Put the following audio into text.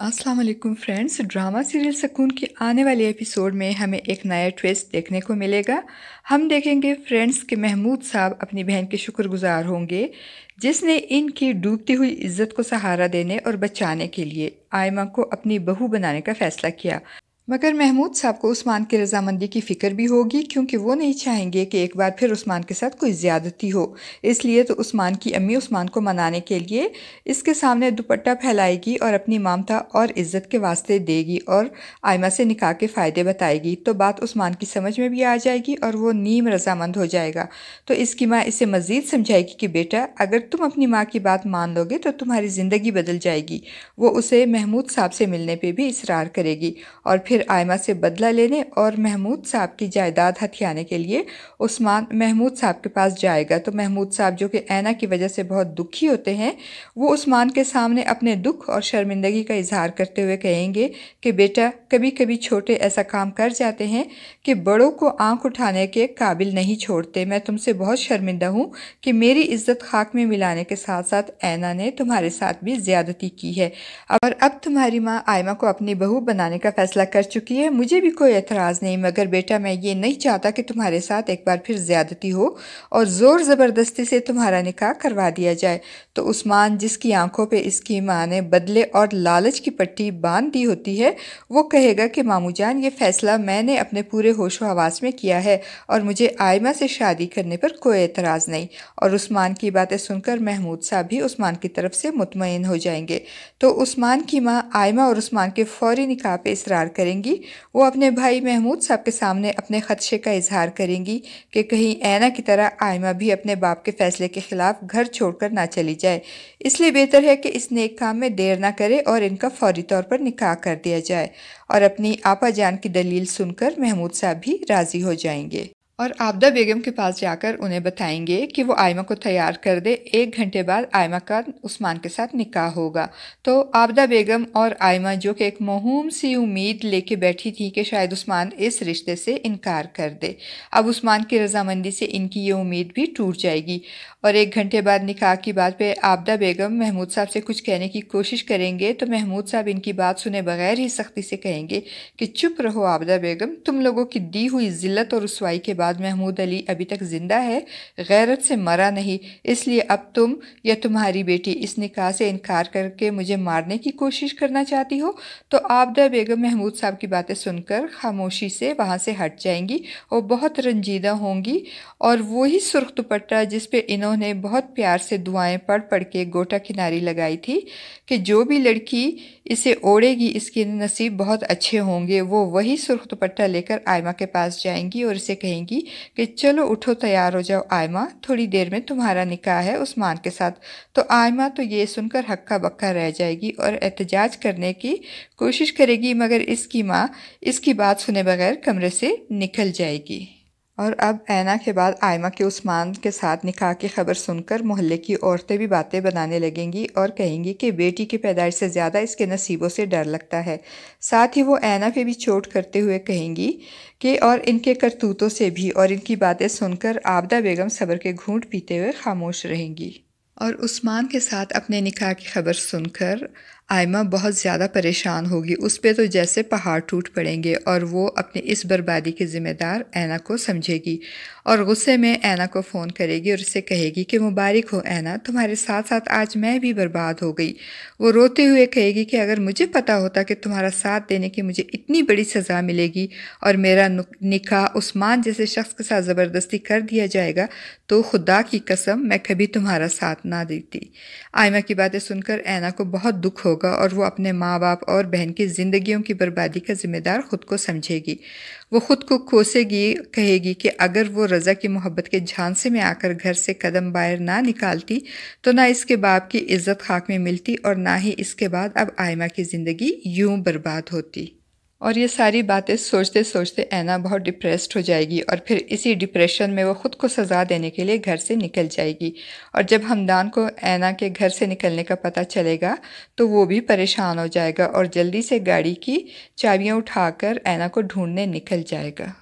अस्सलाम वालेकुम friends. Drama serial सुकून के आने वाले एपिसोड में हमें एक नया ट्विस्ट देखने को मिलेगा। हम देखेंगे फ्रेंड्स कि महमूद साहब अपनी बहन के शुक्रगुजार होंगे जिसने इनकी डूबती हुई इज्जत को सहारा देने और बचाने के लिए आयमा को अपनी बहू बनाने का फैसला किया। मगर महमूद साहब को उस्मान की रजामंदी की फ़िक्र भी होगी क्योंकि वो नहीं चाहेंगे कि एक बार फिर उस्मान के साथ कोई ज़्यादती हो। इसलिए तो उस्मान की अम्मी उस्मान को मनाने के लिए इसके सामने दुपट्टा फैलाएगी और अपनी ममता और इज़्ज़त के वास्ते देगी और आयमा से निकाह के फ़ायदे बताएगी। तो बात उस्मान की समझ में भी आ जाएगी और वो नीम रजामंद हो जाएगा। तो इसकी माँ इसे मज़ीद समझाएगी कि बेटा अगर तुम अपनी माँ की बात मान लोगे तो तुम्हारी ज़िंदगी बदल जाएगी। वो उसे महमूद साहब से मिलने पर भी इसरार करेगी और फिर आयमा से बदला लेने और महमूद साहब की जायदाद हथियाने के लिए उस्मान महमूद साहब के पास जाएगा। तो महमूद साहब जो कि ऐना की वजह से बहुत दुखी होते हैं वो उस्मान के सामने अपने दुख और शर्मिंदगी का इजहार करते हुए कहेंगे कि बेटा कभी कभी छोटे ऐसा काम कर जाते हैं कि बड़ों को आंख उठाने के काबिल नहीं छोड़ते। मैं तुमसे बहुत शर्मिंदा हूँ कि मेरी इज्जत खाक में मिलाने के साथ साथ ऐना ने तुम्हारे साथ भी ज्यादती की है और अब तुम्हारी माँ आयमा को अपनी बहू बनाने का फैसला कर चुकी है। मुझे भी कोई एतराज़ नहीं, मगर बेटा मैं ये नहीं चाहता कि तुम्हारे साथ एक बार फिर ज्यादती हो और ज़ोर ज़बरदस्ती से तुम्हारा निकाह करवा दिया जाए। तो उस्मान जिसकी आंखों पे इसकी माँ ने बदले और लालच की पट्टी बांध दी होती है वो कहेगा कि मामू जान ये फैसला मैंने अपने पूरे होशो हवास में किया है और मुझे आयमा से शादी करने पर कोई एतराज़ नहीं। और उस्मान की बातें सुनकर महमूद साहब भी उस्मान की तरफ से मुतमईन हो जाएंगे। तो उस्मान की माँ आयमा और उस्मान के फौरी निकाह पे इसरार करेंगी। वो अपने भाई महमूद साहब के सामने अपने खदशे का इजहार करेंगी कि कहीं ऐना की तरह आयमा भी अपने बाप के फैसले के खिलाफ घर छोड़कर ना चली जाए। इसलिए बेहतर है कि इस नेक काम में देर ना करे और इनका फौरी तौर पर निकाह कर दिया जाए। और अपनी आपा जान की दलील सुनकर महमूद साहब भी राज़ी हो जाएंगे और आबदा बेगम के पास जाकर उन्हें बताएंगे कि वो आयमा को तैयार कर दे। 1 घंटे बाद आयमा का उस्मान के साथ निकाह होगा। तो आबदा बेगम और आयमा जो कि एक मौहूम सी उम्मीद लेके बैठी थी कि शायद उस्मान इस रिश्ते से इनकार कर दे, अब उस्मान की रजामंदी से इनकी ये उम्मीद भी टूट जाएगी। और 1 घंटे बाद निकाह की बात पे आबदा बेगम महमूद साहब से कुछ कहने की कोशिश करेंगे तो महमूद साहब इनकी बात सुने बगैर ही सख्ती से कहेंगे कि चुप रहो आबदा बेगम, तुम लोगों की दी हुई जिल्लत और रुसवाई के बाद महमूद अली अभी तक जिंदा है, गैरत से मरा नहीं। इसलिए अब तुम या तुम्हारी बेटी इस निकाह से इनकार करके मुझे मारने की कोशिश करना चाहती हो। तो आबदा बेगम महमूद साहब की बातें सुनकर खामोशी से वहाँ से हट जाएंगी और बहुत रंजीदा होंगी और वही सुर्ख दुपट्टा जिस पे इन्होंने बहुत प्यार से दुआएं पढ़ पढ़ के गोटा किनारी लगाई थी कि जो भी लड़की इसे ओढ़ेगी इसके नसीब बहुत अच्छे होंगे, वो वही सुर्ख दुपट्टा लेकर आयमा के पास जाएंगी और इसे कहेंगी कि चलो उठो तैयार हो जाओ आयमा, थोड़ी देर में तुम्हारा निकाह है उस्मान के साथ। तो आयमा तो ये सुनकर हक्का बक्का रह जाएगी और एहतजाज करने की कोशिश करेगी, मगर इसकी माँ इसकी बात सुने बगैर कमरे से निकल जाएगी। और अब ऐना के बाद आयमा के उस्मान के साथ निकाह की खबर सुनकर मोहल्ले की औरतें भी बातें बनाने लगेंगी और कहेंगी कि बेटी की पैदाइश से ज़्यादा इसके नसीबों से डर लगता है। साथ ही वो ऐना पे भी चोट करते हुए कहेंगी कि और इनके करतूतों से भी। और इनकी बातें सुनकर आबदा बेगम सब्र के घूंट पीते हुए खामोश रहेंगी। और उस्मान के साथ अपने निकाह की खबर सुनकर आयमा बहुत ज़्यादा परेशान होगी। उस पे तो जैसे पहाड़ टूट पड़ेंगे और वो अपनी इस बर्बादी के ज़िम्मेदार ऐना को समझेगी और गुस्से में ऐना को फ़ोन करेगी और उससे कहेगी कि मुबारक हो ऐना, तुम्हारे साथ साथ आज मैं भी बर्बाद हो गई। वो रोते हुए कहेगी कि अगर मुझे पता होता कि तुम्हारा साथ देने की मुझे इतनी बड़ी सज़ा मिलेगी और मेरा निकाह उस्मान जैसे शख्स के साथ ज़बरदस्ती कर दिया जाएगा तो खुदा की कसम मैं कभी तुम्हारा साथ ना देती। आयमा की बातें सुनकर ऐना को बहुत दुख होगा और वो अपने माँ बाप और बहन की ज़िंदगियों की बर्बादी का ज़िम्मेदार ख़ुद को समझेगी। वो ख़ुद को कोसेगी, कहेगी कि अगर वो रज़ा की मोहब्बत के झांसे में आकर घर से कदम बाहर ना निकालती तो ना इसके बाप की इज़्ज़त खाक में मिलती और ना ही इसके बाद अब आयमा की ज़िंदगी यूं बर्बाद होती। और ये सारी बातें सोचते सोचते ऐना बहुत डिप्रेस्ड हो जाएगी और फिर इसी डिप्रेशन में वो ख़ुद को सज़ा देने के लिए घर से निकल जाएगी। और जब हमदान को ऐना के घर से निकलने का पता चलेगा तो वो भी परेशान हो जाएगा और जल्दी से गाड़ी की चाबियां उठाकर ऐना को ढूंढने निकल जाएगा।